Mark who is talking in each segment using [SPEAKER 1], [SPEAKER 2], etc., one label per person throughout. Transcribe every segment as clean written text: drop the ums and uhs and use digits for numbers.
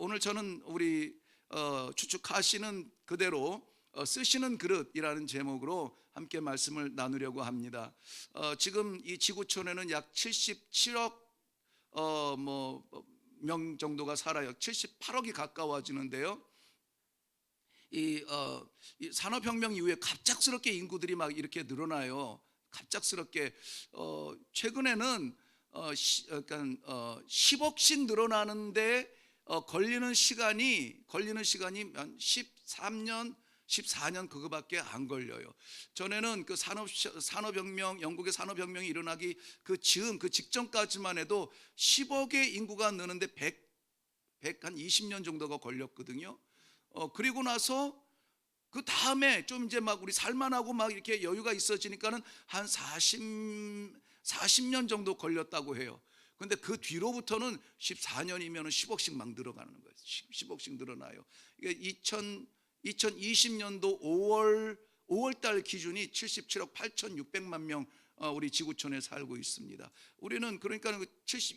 [SPEAKER 1] 오늘 저는 우리 추측하시는 그대로 쓰시는 그릇이라는 제목으로 함께 말씀을 나누려고 합니다. 지금 이 지구촌에는 약 77억 명 정도가 살아요. 78억이 가까워지는데요. 이 산업혁명 이후에 갑작스럽게 인구들이 막 이렇게 늘어나요. 갑작스럽게 최근에는 10억씩 늘어나는데 걸리는 시간이 한 13년 14년 그거밖에 안 걸려요. 전에는 그 산업혁명, 영국의 산업혁명이 일어나기 그 직전까지만 해도 10억의 인구가 느는데 100한 20년 정도가 걸렸거든요. 그리고 나서 그 다음에 좀 이제 막 우리 살만하고 막 이렇게 여유가 있어지니까는 한 40년 정도 걸렸다고 해요. 근데 그 뒤로부터는 14년이면 10억씩 막 늘어가는 거예요. 10억씩 늘어나요. 이게 2020년도 5월 달 기준이 77억 8,600만 명 우리 지구촌에 살고 있습니다. 우리는 그러니까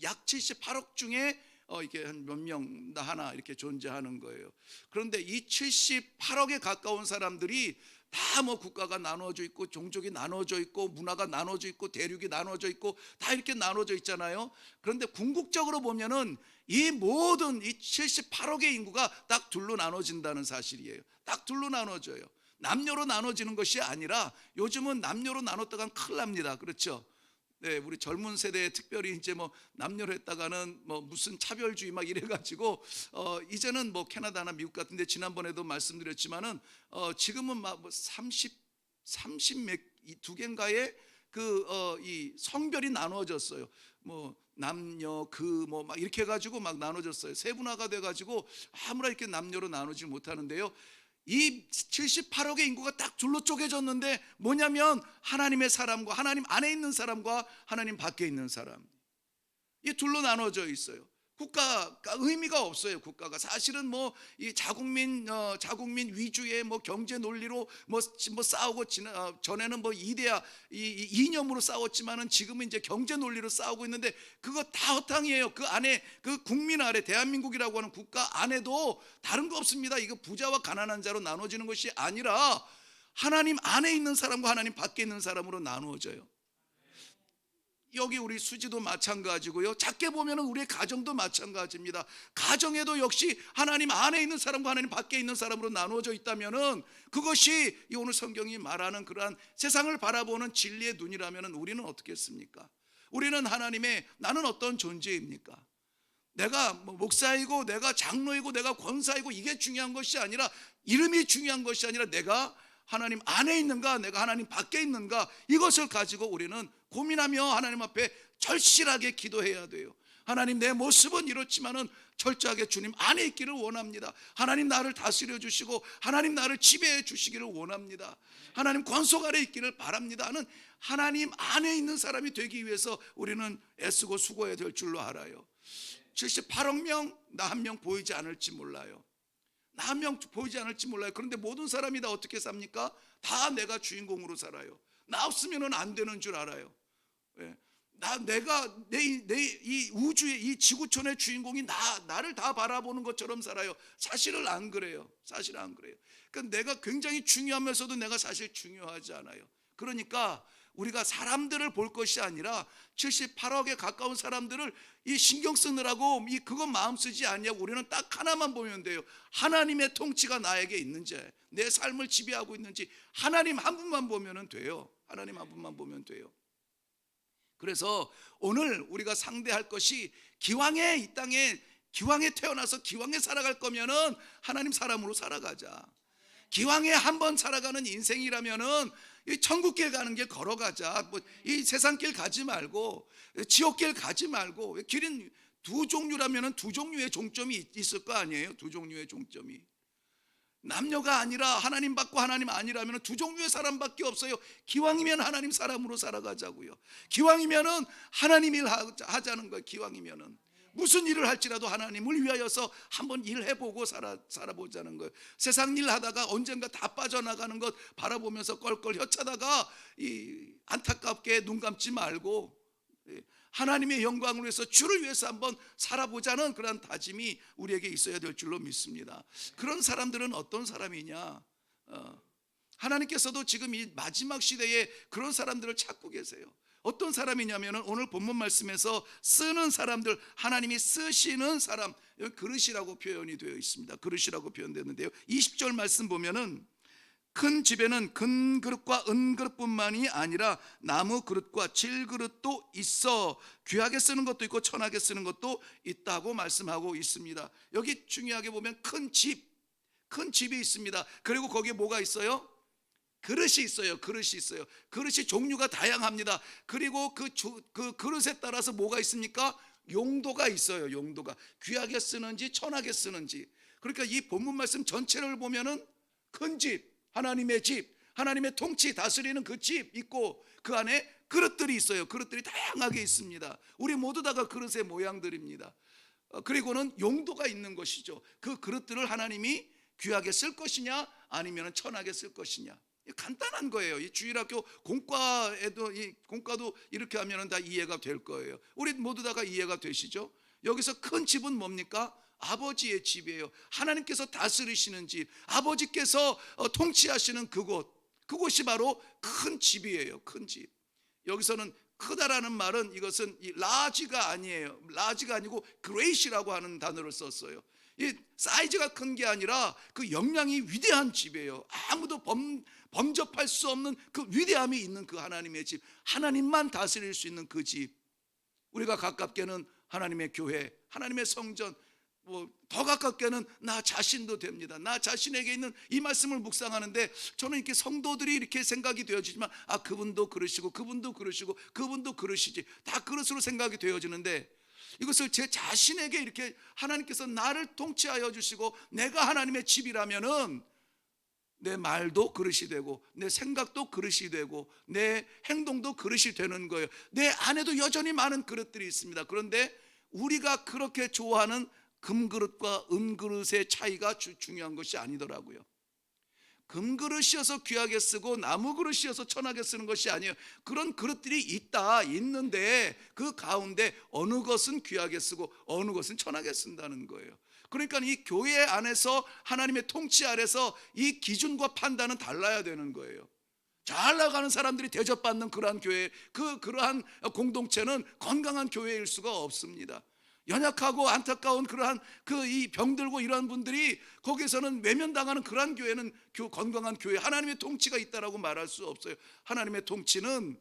[SPEAKER 1] 약 78억 중에 이게 한 몇 명 하나 이렇게 존재하는 거예요. 그런데 이 78억에 가까운 사람들이 다 뭐 국가가 나눠져 있고 종족이 나눠져 있고 문화가 나눠져 있고 대륙이 나눠져 있고 다 이렇게 나눠져 있잖아요. 그런데 궁극적으로 보면은 이 모든 이 78억의 인구가 딱 둘로 나눠진다는 사실이에요. 딱 둘로 나눠져요. 남녀로 나눠지는 것이 아니라 요즘은 남녀로 나눴다간 큰일 납니다. 그렇죠? 네, 우리 젊은 세대에 특별히 이제 뭐 남녀로 했다가는 뭐 무슨 차별주의 막 이래가지고 이제는 뭐 캐나다나 미국 같은데 지난번에도 말씀드렸지만은 지금은 막 뭐 32 개인가의 이 성별이 나누어졌어요. 뭐 남녀 뭐 막 이렇게 해가지고 막 나눠졌어요. 세분화가 돼가지고 아무나 이렇게 남녀로 나누지 못하는데요. 이 78억의 인구가 딱 둘로 쪼개졌는데 뭐냐면 하나님의 사람과 하나님 안에 있는 사람과 하나님 밖에 있는 사람, 이 둘로 나눠져 있어요. 국가가 의미가 없어요. 국가가 사실은 뭐 이 자국민 위주의 뭐 경제 논리로 뭐 싸우고 전에는 뭐 이념으로 싸웠지만은 지금은 이제 경제 논리로 싸우고 있는데 그거 다 허탕이에요. 그 안에 그 국민 아래 대한민국이라고 하는 국가 안에도 다른 거 없습니다. 이거 부자와 가난한 자로 나눠지는 것이 아니라 하나님 안에 있는 사람과 하나님 밖에 있는 사람으로 나누어져요. 여기 우리 수지도 마찬가지고요. 작게 보면은 우리의 가정도 마찬가지입니다. 가정에도 역시 하나님 안에 있는 사람과 하나님 밖에 있는 사람으로 나누어져 있다면은 그것이 오늘 성경이 말하는 그러한 세상을 바라보는 진리의 눈이라면은 우리는 어떻겠습니까? 우리는 하나님의 나는 어떤 존재입니까? 내가 뭐 목사이고 내가 장로이고 내가 권사이고 이게 중요한 것이 아니라, 이름이 중요한 것이 아니라 내가 하나님 안에 있는가 내가 하나님 밖에 있는가, 이것을 가지고 우리는 고민하며 하나님 앞에 절실하게 기도해야 돼요. 하나님, 내 모습은 이렇지만은 철저하게 주님 안에 있기를 원합니다. 하나님 나를 다스려 주시고 하나님 나를 지배해 주시기를 원합니다. 하나님 권속 아래 있기를 바랍니다 하는 하나님 안에 있는 사람이 되기 위해서 우리는 애쓰고 수고해야 될 줄로 알아요. 78억 명, 나 한 명 보이지 않을지 몰라요. 나 한 명 보이지 않을지 몰라요. 그런데 모든 사람이 다 어떻게 삽니까? 다 내가 주인공으로 살아요. 나 없으면 안 되는 줄 알아요. 내가 이 우주의 이 지구촌의 주인공이 나를 다 바라보는 것처럼 살아요. 사실은 안 그래요. 사실 안 그래요. 그러니까 내가 굉장히 중요하면서도 내가 사실 중요하지 않아요. 그러니까 우리가 사람들을 볼 것이 아니라 78억에 가까운 사람들을 이 신경 쓰느라고 그건 마음 쓰지 않냐고, 우리는 딱 하나만 보면 돼요. 하나님의 통치가 나에게 있는지, 내 삶을 지배하고 있는지 하나님 한 분만 보면 돼요. 하나님 한 분만 보면 돼요. 그래서 오늘 우리가 상대할 것이, 기왕에 이 땅에 기왕에 태어나서 기왕에 살아갈 거면은 하나님 사람으로 살아가자. 기왕에 한번 살아가는 인생이라면은 이 천국길 가는 길 걸어가자. 이 세상길 가지 말고 지옥길 가지 말고. 길은 두 종류라면은 두 종류의 종점이 있을 거 아니에요. 두 종류의 종점이. 남녀가 아니라 하나님 받고 하나님 아니라면 두 종류의 사람밖에 없어요. 기왕이면 하나님 사람으로 살아가자고요. 기왕이면은 하나님 일 하자는 거예요. 기왕이면은 무슨 일을 할지라도 하나님을 위하여서 한번 일해보고 살아보자는 거예요. 세상 일 하다가 언젠가 다 빠져나가는 것 바라보면서 껄껄 혀차다가 안타깝게 눈 감지 말고 하나님의 영광을 위해서 주를 위해서 한번 살아보자는 그런 다짐이 우리에게 있어야 될 줄로 믿습니다. 그런 사람들은 어떤 사람이냐? 하나님께서도 지금 이 마지막 시대에 그런 사람들을 찾고 계세요. 어떤 사람이냐면 오늘 본문 말씀에서 쓰는 사람들, 하나님이 쓰시는 사람, 그릇이라고 표현이 되어 있습니다. 그릇이라고 표현되는데요, 20절 말씀 보면은 큰 집에는 금 그릇과 은 그릇뿐만이 아니라 나무 그릇과 질 그릇도 있어 귀하게 쓰는 것도 있고 천하게 쓰는 것도 있다고 말씀하고 있습니다. 여기 중요하게 보면 큰 집이 있습니다. 그리고 거기에 뭐가 있어요? 그릇이 있어요. 그릇이 종류가 다양합니다. 그리고 그 그릇에 따라서 뭐가 있습니까? 용도가 있어요. 용도가 귀하게 쓰는지 천하게 쓰는지. 그러니까 이 본문 말씀 전체를 보면은 큰 집, 하나님의 집, 하나님의 통치 다스리는 그 집 있고 그 안에 그릇들이 있어요. 그릇들이 다양하게 있습니다. 우리 모두 다가 그릇의 모양들입니다. 그리고는 용도가 있는 것이죠. 그 그릇들을 하나님이 귀하게 쓸 것이냐 아니면 천하게 쓸 것이냐. 간단한 거예요. 이 주일학교 공과도 이렇게 하면 다 이해가 될 거예요. 우리 모두 다가 이해가 되시죠? 여기서 큰 집은 뭡니까? 아버지의 집이에요. 하나님께서 다스리시는 집, 아버지께서 통치하시는 그곳이 바로 큰 집이에요. 큰 집. 여기서는 크다라는 말은 이것은 라지가 아니에요. 라지가 아니고 그레이시라고 하는 단어를 썼어요. 이 사이즈가 큰 게 아니라 그 역량이 위대한 집이에요. 아무도 범접할 수 없는 그 위대함이 있는 그 하나님의 집, 하나님만 다스릴 수 있는 그 집. 우리가 가깝게는 하나님의 교회, 하나님의 성전, 더 가깝게는 나 자신도 됩니다. 나 자신에게 있는 이 말씀을 묵상하는데 저는 이렇게 성도들이 이렇게 생각이 되어지지만 그분도 그러시고 그분도 그러시고 그분도 그러시지, 다 그릇으로 생각이 되어지는데 이것을 제 자신에게 이렇게 하나님께서 나를 통치하여 주시고 내가 하나님의 집이라면은 내 말도 그릇이 되고 내 생각도 그릇이 되고 내 행동도 그릇이 되는 거예요. 내 안에도 여전히 많은 그릇들이 있습니다. 그런데 우리가 그렇게 좋아하는 금그릇과 은그릇의 차이가 중요한 것이 아니더라고요. 금그릇이어서 귀하게 쓰고 나무그릇이어서 천하게 쓰는 것이 아니에요. 그런 그릇들이 있는데 그 가운데 어느 것은 귀하게 쓰고 어느 것은 천하게 쓴다는 거예요. 그러니까 이 교회 안에서 하나님의 통치 아래서 이 기준과 판단은 달라야 되는 거예요. 잘 나가는 사람들이 대접받는 그러한 교회, 그러한 공동체는 건강한 교회일 수가 없습니다. 연약하고 안타까운 그러한 이 병들고 이러한 분들이 거기서는 외면당하는 그러한 교회는 건강한 교회, 하나님의 통치가 있다라고 말할 수 없어요. 하나님의 통치는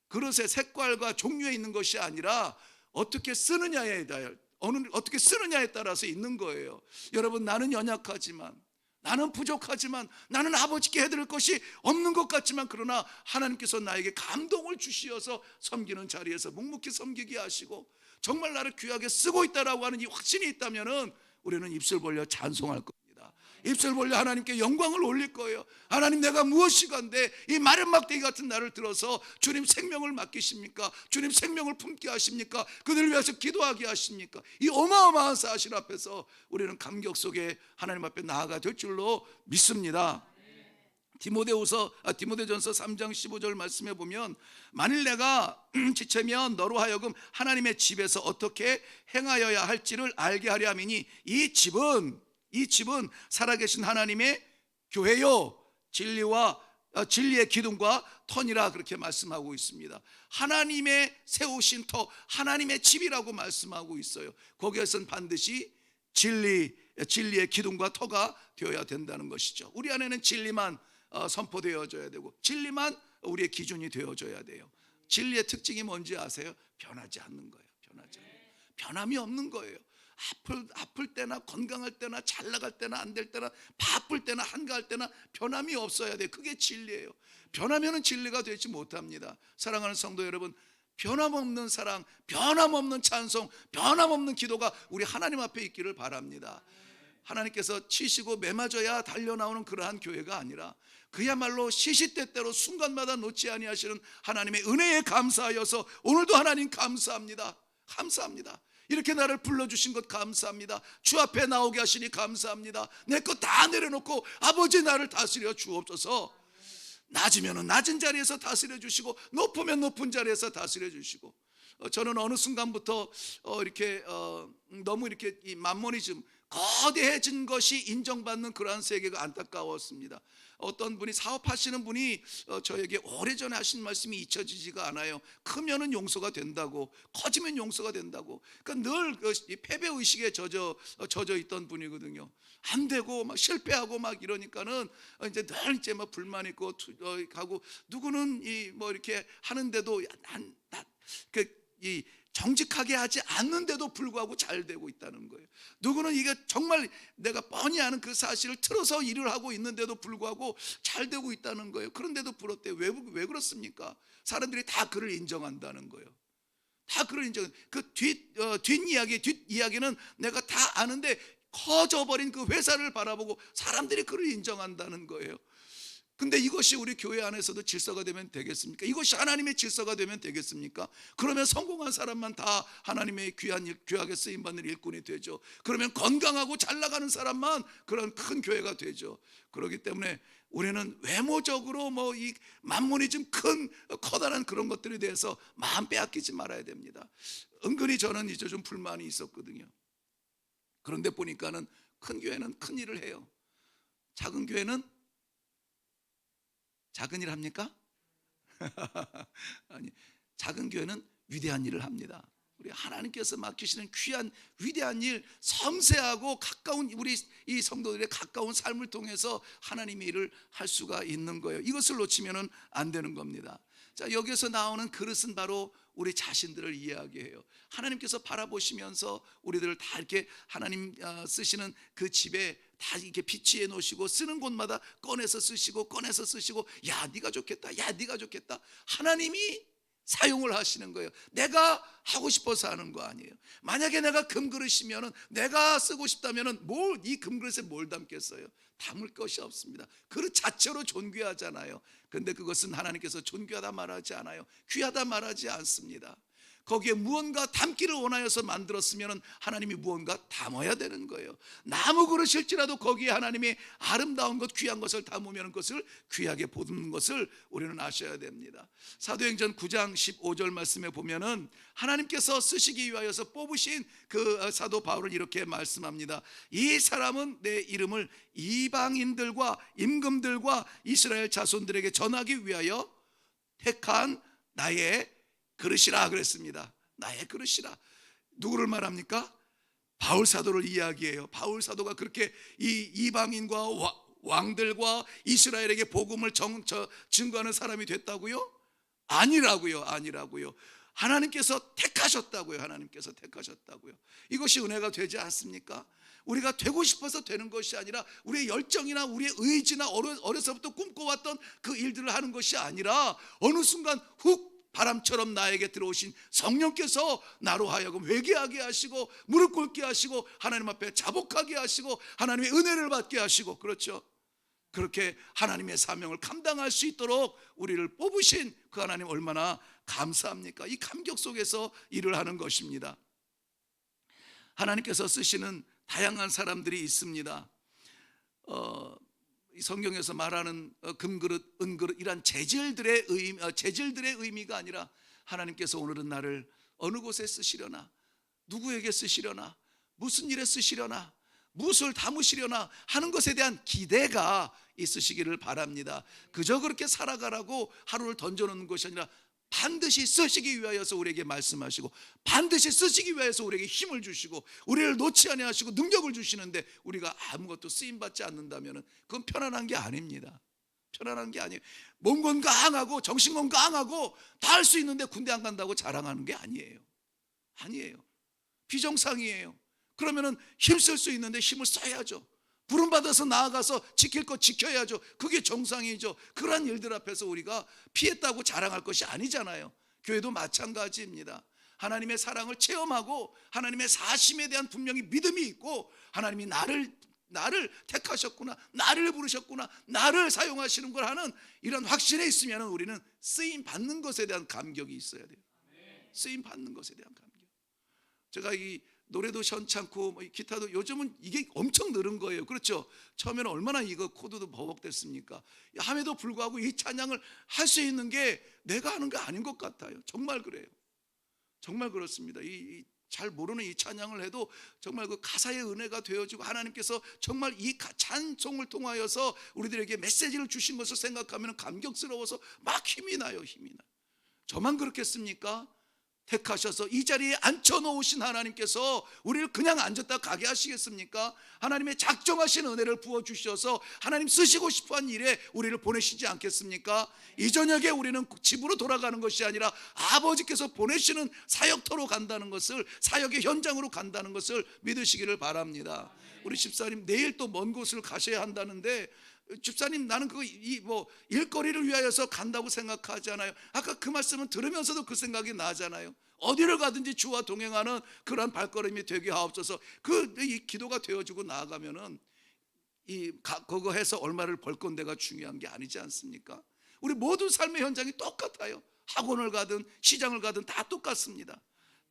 [SPEAKER 1] 그릇의 색깔과 종류에 있는 것이 아니라 어떻게 쓰느냐에 따라서 있는 거예요. 여러분, 나는 연약하지만, 나는 부족하지만, 나는 아버지께 해드릴 것이 없는 것 같지만, 그러나 하나님께서 나에게 감동을 주시어서 섬기는 자리에서 묵묵히 섬기게 하시고 정말 나를 귀하게 쓰고 있다라고 하는 이 확신이 있다면은 우리는 입술 벌려 찬송할 겁니다. 입술 벌려 하나님께 영광을 올릴 거예요. 하나님, 내가 무엇이간데 이 마른 막대기 같은 나를 들어서 주님 생명을 맡기십니까? 주님 생명을 품게 하십니까? 그들을 위해서 기도하게 하십니까? 이 어마어마한 사실 앞에서 우리는 감격 속에 하나님 앞에 나아가 될 줄로 믿습니다. 디모데전서 3장 15절 말씀해 보면 만일 내가 지체면 너로 하여금 하나님의 집에서 어떻게 행하여야 할지를 알게 하려 함이니 이 집은 살아계신 하나님의 교회요 진리의 기둥과 터니라 그렇게 말씀하고 있습니다. 하나님의 세우신 터, 하나님의 집이라고 말씀하고 있어요. 거기에서는 반드시 진리의 기둥과 터가 되어야 된다는 것이죠. 우리 안에는 진리만 선포되어져야 되고 진리만 우리의 기준이 되어져야 돼요. 진리의 특징이 뭔지 아세요? 변하지 않는 거예요. 변함이 없는 거예요. 아플 때나 건강할 때나 잘 나갈 때나 안 될 때나 바쁠 때나 한가할 때나 변함이 없어야 돼요. 그게 진리예요. 변하면은 진리가 되지 못합니다. 사랑하는 성도 여러분, 변함없는 사랑, 변함없는 찬송, 변함없는 기도가 우리 하나님 앞에 있기를 바랍니다. 하나님께서 치시고 매맞아야 달려나오는 그러한 교회가 아니라 그야말로 시시때때로 순간마다 놓지 아니하시는 하나님의 은혜에 감사하여서 오늘도 하나님 감사합니다. 이렇게 나를 불러주신 것 감사합니다. 주 앞에 나오게 하시니 감사합니다. 내 것 다 내려놓고 아버지 나를 다스려 주옵소서. 낮으면 낮은 자리에서 다스려 주시고 높으면 높은 자리에서 다스려 주시고 저는 어느 순간부터 이렇게 너무 이렇게 이 만모니즘, 거대해진 것이 인정받는 그러한 세계가 안타까웠습니다. 어떤 분이 사업하시는 분이 저에게 오래전에 하신 말씀이 잊혀지지가 않아요. 크면은 용서가 된다고, 커지면 용서가 된다고. 그러니까 늘 패배 의식에 젖어 있던 분이거든요. 안 되고 막 실패하고 막 이러니까는 이제 늘 이제 막 불만 있고 하고, 누구는 이 뭐 이렇게 하는데도 이 정직하게 하지 않는데도 불구하고 잘 되고 있다는 거예요. 누구는 이게 정말 내가 뻔히 아는 그 사실을 틀어서 일을 하고 있는데도 불구하고 잘 되고 있다는 거예요. 그런데도 부럽대요. 왜 그렇습니까? 사람들이 다 그를 인정한다는 거예요. 다 그를 인정. 그 뒷이야기는 내가 다 아는데 커져버린 그 회사를 바라보고 사람들이 그를 인정한다는 거예요. 근데 이것이 우리 교회 안에서도 질서가 되면 되겠습니까? 이것이 하나님의 질서가 되면 되겠습니까? 그러면 성공한 사람만 다 하나님의 귀하게 쓰임받는 일꾼이 되죠. 그러면 건강하고 잘 나가는 사람만 그런 큰 교회가 되죠. 그렇기 때문에 우리는 외모적으로 뭐 이 만모니즘 큰 커다란 그런 것들에 대해서 마음 빼앗기지 말아야 됩니다. 은근히 저는 이제 좀 불만이 있었거든요. 그런데 보니까는 큰 교회는 큰 일을 해요. 작은 교회는 작은 일 합니까? 아니, 작은 교회는 위대한 일을 합니다. 우리 하나님께서 맡기시는 귀한 위대한 일, 섬세하고 가까운 우리 이 성도들의 가까운 삶을 통해서 하나님의 일을 할 수가 있는 거예요. 이것을 놓치면은 안 되는 겁니다. 자, 여기서 나오는 그릇은 바로 우리 자신들을 이야기해요. 하나님께서 바라보시면서 우리들을 다 이렇게 하나님 쓰시는 그 집에 다 이렇게 비치해 놓으시고, 쓰는 곳마다 꺼내서 쓰시고 야 네가 좋겠다, 야 네가 좋겠다. 하나님이 사용을 하시는 거예요. 내가 하고 싶어서 하는 거 아니에요. 만약에 내가 금그릇이면은, 내가 쓰고 싶다면은 이 금그릇에 뭘 담겠어요? 담을 것이 없습니다. 그릇 자체로 존귀하잖아요. 그런데 그것은 하나님께서 존귀하다 말하지 않아요. 귀하다 말하지 않습니다. 거기에 무언가 담기를 원하여서 만들었으면 하나님이 무언가 담아야 되는 거예요. 나무 그릇일지라도 거기에 하나님이 아름다운 것, 귀한 것을 담으면 그것을 귀하게 보는 것을 우리는 아셔야 됩니다. 사도행전 9장 15절 말씀에 보면은 하나님께서 쓰시기 위하여서 뽑으신 그 사도 바울을 이렇게 말씀합니다. 이 사람은 내 이름을 이방인들과 임금들과 이스라엘 자손들에게 전하기 위하여 택한 나의 그릇이라 그랬습니다. 나의 그릇이라. 누구를 말합니까? 바울 사도를 이야기해요. 바울 사도가 그렇게 이 이방인과 왕들과 이스라엘에게 복음을 증거하는 사람이 됐다고요? 아니라고요. 하나님께서 택하셨다고요. 하나님께서 택하셨다고요. 이것이 은혜가 되지 않습니까? 우리가 되고 싶어서 되는 것이 아니라, 우리의 열정이나 우리의 의지나 어려서부터 꿈꿔왔던 그 일들을 하는 것이 아니라, 어느 순간 훅 바람처럼 나에게 들어오신 성령께서 나로 하여금 회개하게 하시고, 무릎 꿇게 하시고, 하나님 앞에 자복하게 하시고, 하나님의 은혜를 받게 하시고, 그렇죠? 그렇게 하나님의 사명을 감당할 수 있도록 우리를 뽑으신 그 하나님 얼마나 감사합니까? 이 감격 속에서 일을 하는 것입니다. 하나님께서 쓰시는 다양한 사람들이 있습니다. 성경에서 말하는 금그릇, 은그릇, 이란 재질들의 의미가 아니라, 하나님께서 오늘은 나를 어느 곳에 쓰시려나, 누구에게 쓰시려나, 무슨 일에 쓰시려나, 무엇을 담으시려나 하는 것에 대한 기대가 있으시기를 바랍니다. 그저 그렇게 살아가라고 하루를 던져놓는 것이 아니라, 반드시 쓰시기 위하여서 우리에게 말씀하시고, 반드시 쓰시기 위하여서 우리에게 힘을 주시고, 우리를 놓지 아니하시고 능력을 주시는데, 우리가 아무것도 쓰임받지 않는다면 그건 편안한 게 아닙니다. 편안한 게 아니에요. 몸 건강하고 정신 건강하고 다 할 수 있는데 군대 안 간다고 자랑하는 게 아니에요. 비정상이에요. 그러면은 힘쓸 수 있는데 힘을 써야죠. 부름받아서 나아가서 지킬 것 지켜야죠. 그게 정상이죠. 그러한 일들 앞에서 우리가 피했다고 자랑할 것이 아니잖아요. 교회도 마찬가지입니다. 하나님의 사랑을 체험하고, 하나님의 사심에 대한 분명히 믿음이 있고, 하나님이 나를 택하셨구나, 나를 부르셨구나, 나를 사용하시는 걸 하는 이런 확신에 있으면, 우리는 쓰임 받는 것에 대한 감격이 있어야 돼요. 쓰임 받는 것에 대한 감격. 제가 이 노래도 현찮고 기타도 요즘은 이게 엄청 늘은 거예요. 그렇죠? 처음에는 얼마나 이거 코드도 버벅댔습니까? 함에도 불구하고 이 찬양을 할 수 있는 게 내가 하는 게 아닌 것 같아요. 정말 그래요. 정말 그렇습니다. 잘 모르는 이 찬양을 해도 정말 그 가사의 은혜가 되어지고 하나님께서 정말 이 찬송을 통하여서 우리들에게 메시지를 주신 것을 생각하면 감격스러워서 막 힘이 나요. 저만 그렇겠습니까? 택하셔서 이 자리에 앉혀놓으신 하나님께서 우리를 그냥 앉았다 가게 하시겠습니까? 하나님의 작정하신 은혜를 부어주셔서 하나님 쓰시고 싶어한 일에 우리를 보내시지 않겠습니까? 이 저녁에 우리는 집으로 돌아가는 것이 아니라 아버지께서 보내시는 사역터로 간다는 것을, 사역의 현장으로 간다는 것을 믿으시기를 바랍니다. 우리 집사님 내일 또 먼 곳을 가셔야 한다는데, 집사님 나는 일거리를 위하여서 간다고 생각하지 않아요. 아까 그 말씀은 들으면서도 그 생각이 나잖아요. 어디를 가든지 주와 동행하는 그러한 발걸음이 되게 하옵소서. 이 기도가 되어지고 나아가면은 그거 해서 얼마를 벌 건데가 중요한 게 아니지 않습니까? 우리 모든 삶의 현장이 똑같아요. 학원을 가든 시장을 가든 다 똑같습니다.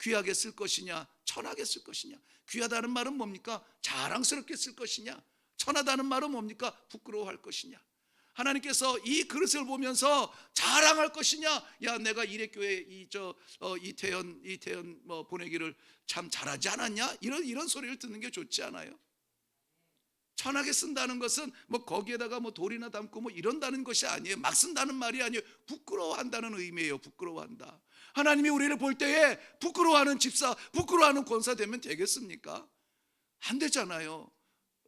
[SPEAKER 1] 귀하게 쓸 것이냐, 천하게 쓸 것이냐. 귀하다는 말은 뭡니까? 자랑스럽게 쓸 것이냐. 천하다는 말은 뭡니까? 부끄러워할 것이냐. 하나님께서 이 그릇을 보면서 자랑할 것이냐, 야 내가 이래교회 이태현 보내기를 참 잘하지 않았냐, 이런 소리를 듣는 게 좋지 않아요? 천하게 쓴다는 것은 거기에다가 돌이나 담고 이런다는 것이 아니에요. 막 쓴다는 말이 아니에요. 부끄러워한다는 의미예요. 부끄러워한다. 하나님이 우리를 볼 때에 부끄러워하는 집사, 부끄러워하는 권사 되면 되겠습니까? 안 되잖아요.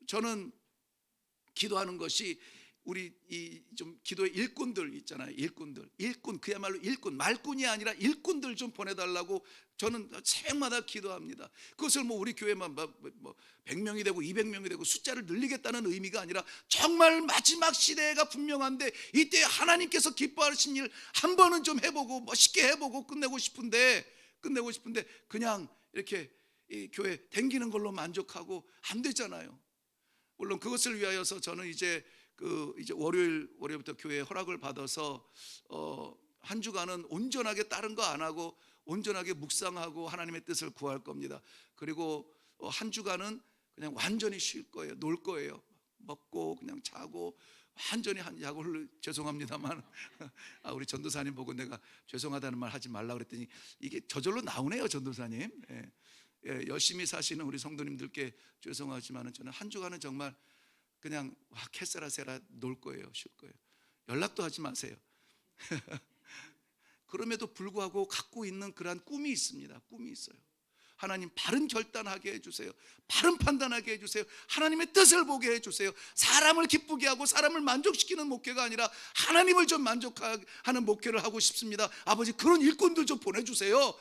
[SPEAKER 1] 저는 기도하는 것이 우리 좀 기도의 일꾼들 있잖아요. 일꾼 그야말로 일꾼, 말꾼이 아니라 일꾼들 좀 보내달라고 저는 새벽마다 기도합니다. 그것을 우리 교회만 100명이 되고 200명이 되고 숫자를 늘리겠다는 의미가 아니라 정말 마지막 시대가 분명한데 이때 하나님께서 기뻐하신 일 한 번은 좀 해보고 멋있게 해보고 끝내고 싶은데 그냥 이렇게 이 교회 댕기는 걸로 만족하고 안 되잖아요. 물론 그것을 위하여서 저는 이제 월요일부터 교회에 허락을 받아서 한 주간은 온전하게 다른 거 안 하고 온전하게 묵상하고 하나님의 뜻을 구할 겁니다. 그리고 한 주간은 그냥 완전히 쉴 거예요. 놀 거예요. 먹고 그냥 자고 완전히 약을 죄송합니다만 우리 전도사님 보고 내가 죄송하다는 말 하지 말라 그랬더니 이게 저절로 나오네요. 전도사님. 열심히 사시는 우리 성도님들께 죄송하지만 저는 한 주간은 정말 그냥 캐세라세라 놀 거예요. 쉴 거예요. 연락도 하지 마세요. 그럼에도 불구하고 갖고 있는 그러한 꿈이 있습니다. 꿈이 있어요. 하나님 바른 결단하게 해주세요. 바른 판단하게 해주세요. 하나님의 뜻을 보게 해주세요. 사람을 기쁘게 하고 사람을 만족시키는 목회가 아니라 하나님을 좀 만족하는 목회를 하고 싶습니다. 아버지 그런 일꾼들 좀 보내주세요.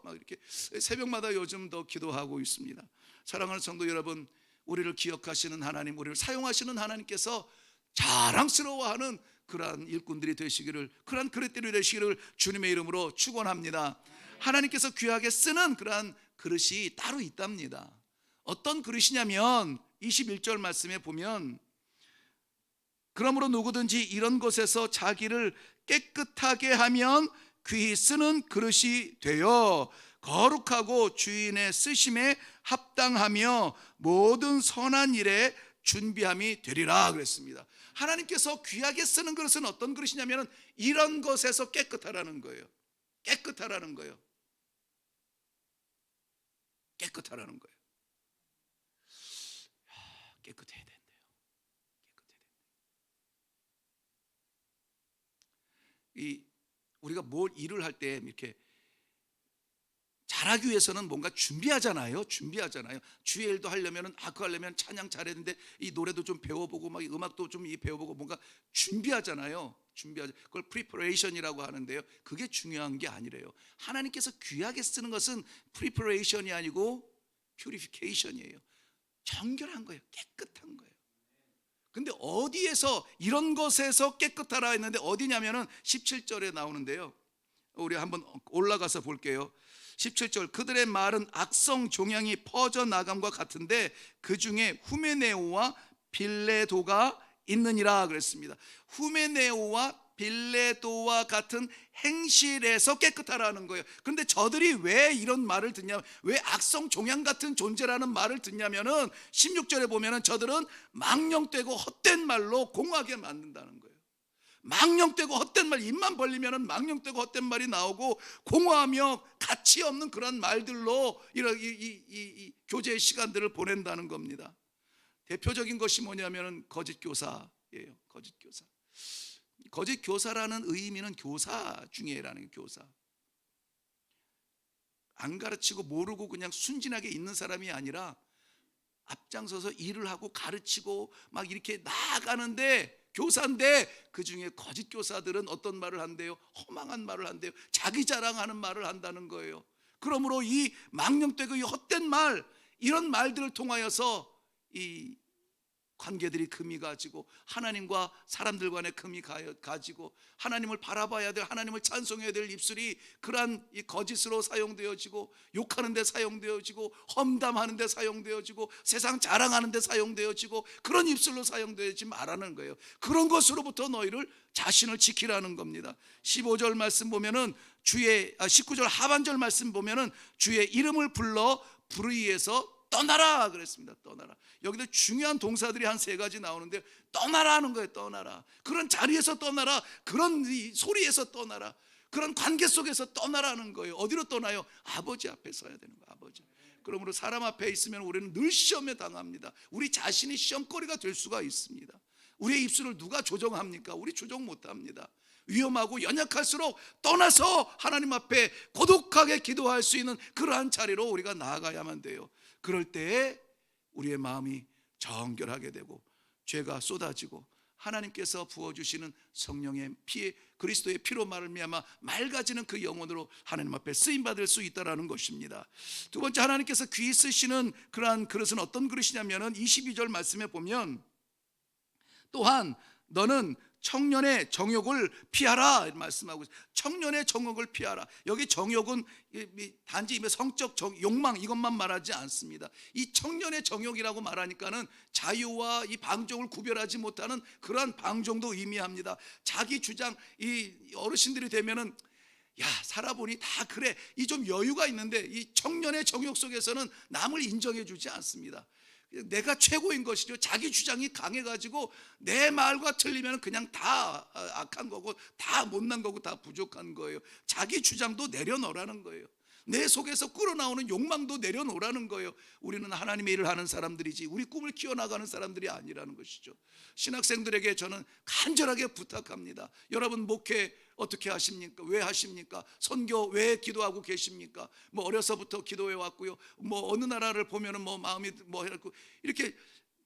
[SPEAKER 1] 막 이렇게 새벽마다 요즘 더 기도하고 있습니다. 사랑하는 성도 여러분, 우리를 기억하시는 하나님, 우리를 사용하시는 하나님께서 자랑스러워하는 그러한 일꾼들이 되시기를, 그러한 그릇들이 되시기를 주님의 이름으로 축원합니다. 하나님께서 귀하게 쓰는 그러한 그릇이 따로 있답니다. 어떤 그릇이냐면 21절 말씀에 보면, 그러므로 누구든지 이런 것에서 자기를 깨끗하게 하면 귀히 쓰는 그릇이 되어 거룩하고 주인의 쓰심에 합당하며 모든 선한 일에 준비함이 되리라 그랬습니다. 하나님께서 귀하게 쓰는 그릇은 어떤 그릇이냐면 이런 것에서 깨끗하라는 거예요. 깨끗하라는 거예요. 깨끗해야 된대요. 우리가 뭘 일을 할 때 이렇게 잘하기 위해서는 뭔가 준비하잖아요. 주의 일도 하려면 그거 하려면 찬양 잘했는데 이 노래도 좀 배워보고 막 음악도 좀 배워보고 뭔가 준비하잖아요. 그걸 preparation이라고 하는데요. 그게 중요한 게 아니래요. 하나님께서 귀하게 쓰는 것은 preparation이 아니고 purification이에요. 정결한 거예요. 깨끗한 거예요. 근데 어디에서 이런 것에서 깨끗하라 했는데 어디냐면은 17절에 나오는데요. 우리 한번 올라가서 볼게요. 17절, 그들의 말은 악성 종양이 퍼져나감과 같은데 그 중에 후메네오와 빌레도가 있느니라 그랬습니다. 후메네오와 빌레도와 같은 행실에서 깨끗하라는 거예요. 그런데 저들이 왜 이런 말을 듣냐면, 왜 악성 종양 같은 존재라는 말을 듣냐면은 16절에 보면은 저들은 망령되고 헛된 말로 공하게 만든다는 거예요. 망령되고 헛된 말, 입만 벌리면은 망령되고 헛된 말이 나오고 공허하며 가치 없는 그런 말들로 이 교제의 시간들을 보낸다는 겁니다. 대표적인 것이 뭐냐면은 거짓 교사예요. 거짓 교사. 거짓 교사라는 의미는 교사 중에라는 교사. 안 가르치고 모르고 그냥 순진하게 있는 사람이 아니라 앞장서서 일을 하고 가르치고 막 이렇게 나아가는데 교사인데, 그 중에 거짓 교사들은 어떤 말을 한대요? 허망한 말을 한대요. 자기 자랑하는 말을 한다는 거예요. 그러므로 이 망령되고 이 헛된 말, 이런 말들을 통하여서 이 관계들이 금이 가지고, 하나님과 사람들 간의 금이 가지고, 하나님을 바라봐야 될, 하나님을 찬송해야 될 입술이 그러한 이 거짓으로 사용되어지고, 욕하는 데 사용되어지고, 험담하는 데 사용되어지고, 세상 자랑하는 데 사용되어지고, 그런 입술로 사용되지 말라는 거예요. 그런 것으로부터 너희를 자신을 지키라는 겁니다. 15절 말씀 보면은 19절 하반절 말씀 보면은 주의 이름을 불러 불의해서 떠나라 그랬습니다. 떠나라. 여기도 중요한 동사들이 한 3가지 나오는데, 떠나라 하는 거예요. 떠나라. 그런 자리에서 떠나라. 그런 소리에서 떠나라. 그런 관계 속에서 떠나라는 거예요. 어디로 떠나요? 아버지 앞에 서야 되는 거예요. 아버지. 그러므로 사람 앞에 있으면 우리는 늘 시험에 당합니다. 우리 자신이 시험거리가 될 수가 있습니다. 우리의 입술을 누가 조정합니까? 우리 조정 못합니다. 위험하고 연약할수록 떠나서 하나님 앞에 고독하게 기도할 수 있는 그러한 자리로 우리가 나아가야만 돼요. 그럴 때에 우리의 마음이 정결하게 되고, 죄가 쏟아지고, 하나님께서 부어주시는 성령의 피, 그리스도의 피로 말미암아 맑아지는 그 영혼으로 하나님 앞에 쓰임받을 수 있다는 것입니다. 두 번째, 하나님께서 귀히 쓰시는 그러한 그릇은 어떤 그릇이냐면 22절 말씀에 보면, 또한 너는 청년의 정욕을 피하라 말씀하고 있어요. 청년의 정욕을 피하라. 여기 정욕은 단지 성적 욕망 이것만 말하지 않습니다. 이 청년의 정욕이라고 말하니까는 자유와 이 방종을 구별하지 못하는 그러한 방종도 의미합니다. 자기 주장, 이 어르신들이 되면은 야, 살아보니 다 그래, 이 좀 여유가 있는데, 이 청년의 정욕 속에서는 남을 인정해 주지 않습니다. 내가 최고인 것이죠. 자기 주장이 강해가지고 내 말과 틀리면 그냥 다 악한 거고, 다 못난 거고, 다 부족한 거예요. 자기 주장도 내려놓으라는 거예요. 내 속에서 끓어나오는 욕망도 내려놓으라는 거예요. 우리는 하나님의 일을 하는 사람들이지 우리 꿈을 키워나가는 사람들이 아니라는 것이죠. 신학생들에게 저는 간절하게 부탁합니다. 여러분 목회 어떻게 하십니까? 왜 하십니까? 선교 왜 기도하고 계십니까? 뭐 어려서부터 기도해 왔고요. 뭐 어느 나라를 보면은 뭐 마음이 뭐 해갖고 이렇게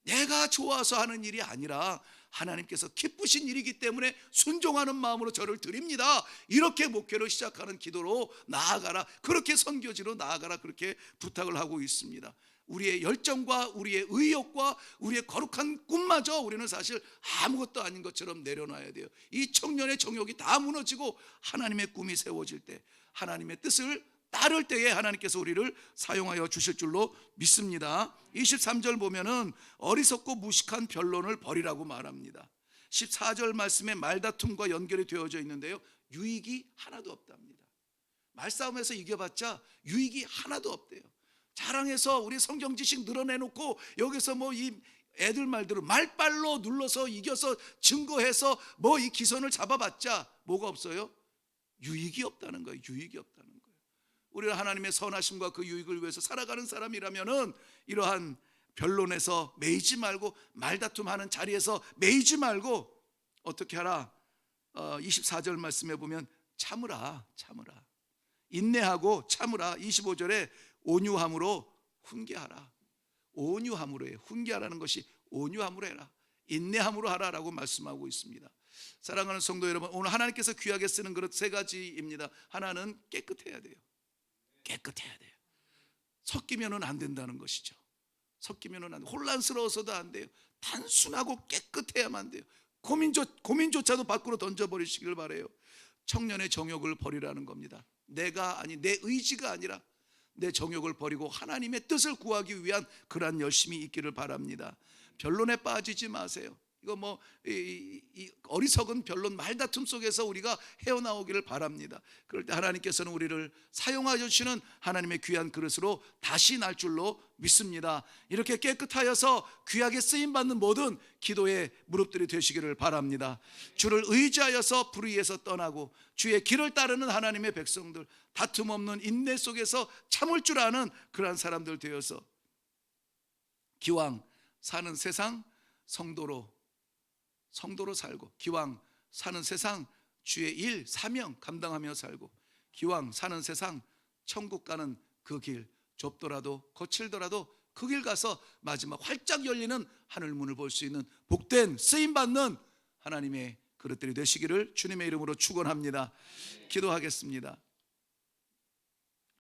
[SPEAKER 1] 내가 좋아서 하는 일이 아니라 하나님께서 기쁘신 일이기 때문에 순종하는 마음으로 저를 드립니다. 이렇게 목회를 시작하는 기도로 나아가라, 그렇게 선교지로 나아가라, 그렇게 부탁을 하고 있습니다. 우리의 열정과 우리의 의욕과 우리의 거룩한 꿈마저 우리는 사실 아무것도 아닌 것처럼 내려놔야 돼요. 이 청년의 정욕이 다 무너지고 하나님의 꿈이 세워질 때, 하나님의 뜻을 따를 때에 하나님께서 우리를 사용하여 주실 줄로 믿습니다. 23절 보면은 어리석고 무식한 변론을 버리라고 말합니다. 14절 말씀에 말다툼과 연결이 되어져 있는데요, 유익이 하나도 없답니다. 말싸움에서 이겨봤자 유익이 하나도 없대요. 자랑해서 우리 성경 지식 늘어내놓고 여기서 뭐 이 애들 말대로 말빨로 눌러서 이겨서 증거해서 뭐 이 기선을 잡아봤자 뭐가 없어요? 유익이 없다는 거예요. 유익이 없다는 거예요. 우리는 하나님의 선하심과 그 유익을 위해서 살아가는 사람이라면은 이러한 변론에서 매이지 말고, 말다툼하는 자리에서 매이지 말고 어떻게 하라? 24절 말씀에 보면 참으라, 참으라, 인내하고 참으라. 25절에 온유함으로 훈계하라. 온유함으로 해. 훈계하라는 것이 온유함으로 해라, 인내함으로 하라라고 말씀하고 있습니다. 사랑하는 성도 여러분, 오늘 하나님께서 귀하게 쓰는 그릇 3가지입니다. 하나는 깨끗해야 돼요. 깨끗해야 돼요. 섞이면은 안 된다는 것이죠. 섞이면은 안 돼요. 혼란스러워서도 안 돼요. 단순하고 깨끗해야만 돼요. 고민조차도 밖으로 던져버리시길 바래요. 청년의 정욕을 버리라는 겁니다. 내가 아니, 내 의지가 아니라 내 정욕을 버리고 하나님의 뜻을 구하기 위한 그러한 열심이 있기를 바랍니다. 변론에 빠지지 마세요. 이거 뭐 이 어리석은 변론 말다툼 속에서 우리가 헤어나오기를 바랍니다. 그럴 때 하나님께서는 우리를 사용하여 주시는 하나님의 귀한 그릇으로 다시 날 줄로 믿습니다. 이렇게 깨끗하여서 귀하게 쓰임 받는 모든 기도의 무릎들이 되시기를 바랍니다. 주를 의지하여서 불의에서 떠나고 주의 길을 따르는 하나님의 백성들, 다툼 없는 인내 속에서 참을 줄 아는 그러한 사람들 되어서 기왕 사는 세상 성도로 살고, 기왕 사는 세상 주의 일 사명 감당하며 살고, 기왕 사는 세상 천국 가는 그 길 좁더라도 거칠더라도 그 길 가서 마지막 활짝 열리는 하늘문을 볼 수 있는 복된 쓰임받는 하나님의 그릇들이 되시기를 주님의 이름으로 축원합니다. 기도하겠습니다.